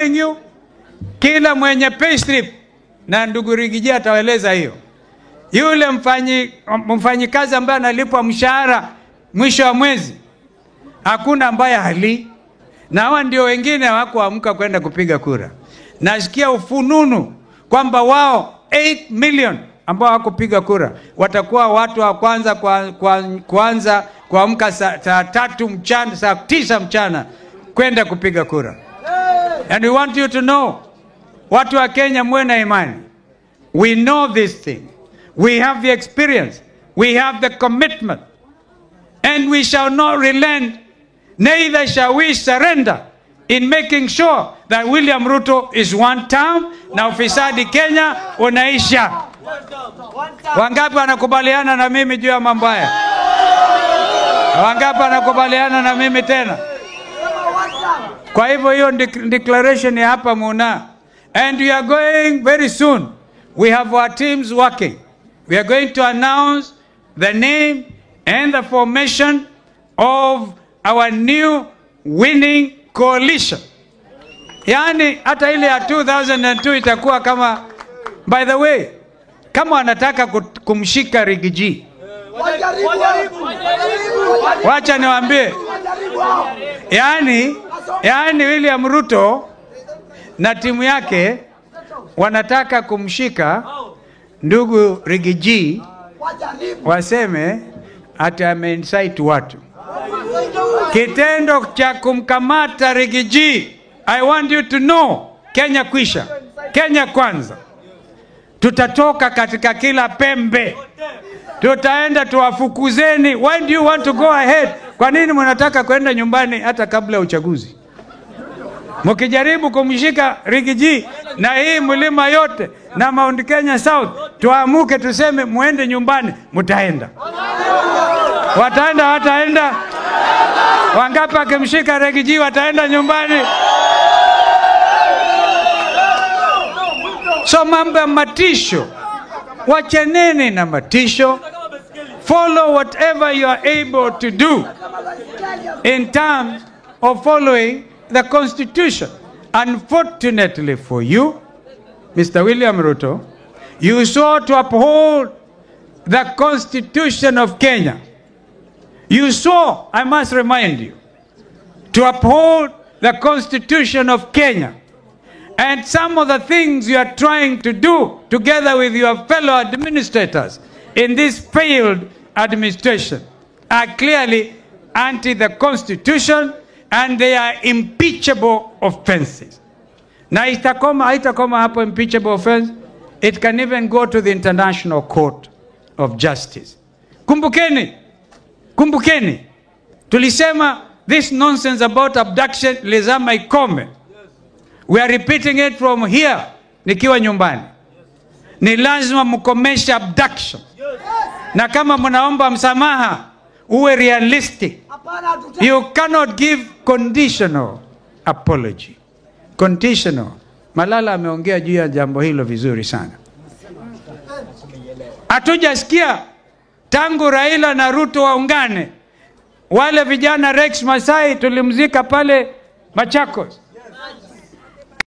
you, kila mwenye payslip, na ndugu Rigiji ataeleza hiyo, yule mfanyikazi ambaye analipwa mshahara mwisho wa mwezi, hakuna ambaye hali, na hawa ndio wengine hawakuamka kwenda kupiga kura. Nasikia ufununu kwamba wao 8 million ambao hawakupiga kura watakuwa watu wa kwanza kuanza kuamka saa 3 mchana, saa 9 mchana kwenda kupiga kura. And we want you to know, watu wa Kenya muwe na imani. We know this thing. We have the experience. We have the commitment. And we shall not relent, neither shall we surrender in making sure that William Ruto is one term na ufisadi Kenya unaisha. Wangapi wanakubaliana na mimi juu ya mambo haya? Wangapi wanakubaliana na mimi tena? Kwa hivyo hiyo declaration ya hapa muna. And we are going very soon. We have our teams working. We are going to announce the name and the formation of our new winning coalition. Yani hata ile ya 2002 itakuwa kama, by the way, kama wanataka kumshika Rigiji, wacha niwaambie, yani William Ruto na timu yake wanataka kumshika ndugu Rigiji, waseme ati ameincite watu. Kitendo cha kumkamata Rigiji, I want you to know, Kenya kwisha, Kenya kwanza. Tutatoka katika kila pembe, tutaenda tuwafukuzeni. Why do you want to go ahead? Kwa nini mnataka kwenda nyumbani hata kabla ya uchaguzi? Mkijaribu kumshika Rigiji na hii mlima yote na Mount Kenya South, tuamuke tuseme muende nyumbani, mtaenda. Wataenda wataenda? Wangapi akimshika Rigiji wataenda nyumbani? So mambo ya matisho, wacheneni na matisho. Follow whatever you are able to do in terms of following the Constitution. Unfortunately for you, Mr. William Ruto, you sought to uphold the Constitution of Kenya. You saw, I must remind you, to uphold the Constitution of Kenya. And some of the things you are trying to do together with your fellow administrators in this failed administration are clearly anti the Constitution, and they are impeachable offenses. Na haitakoma hapo impeachable offense, it can even go to the International Court of Justice. Kumbukeni, tulisema this nonsense about abduction lazima ikome. We are repeating it from here, nikiwa nyumbani. Ni lazima mkomeshe abduction. Na kama mnaomba msamaha, uwe realistic. You cannot give conditional apology. Conditional. Malala ameongea juu ya jambo hilo vizuri sana. Hatujasikia tangu Raila na Ruto waungane, wale vijana Rex Masai tulimzika pale Machakos.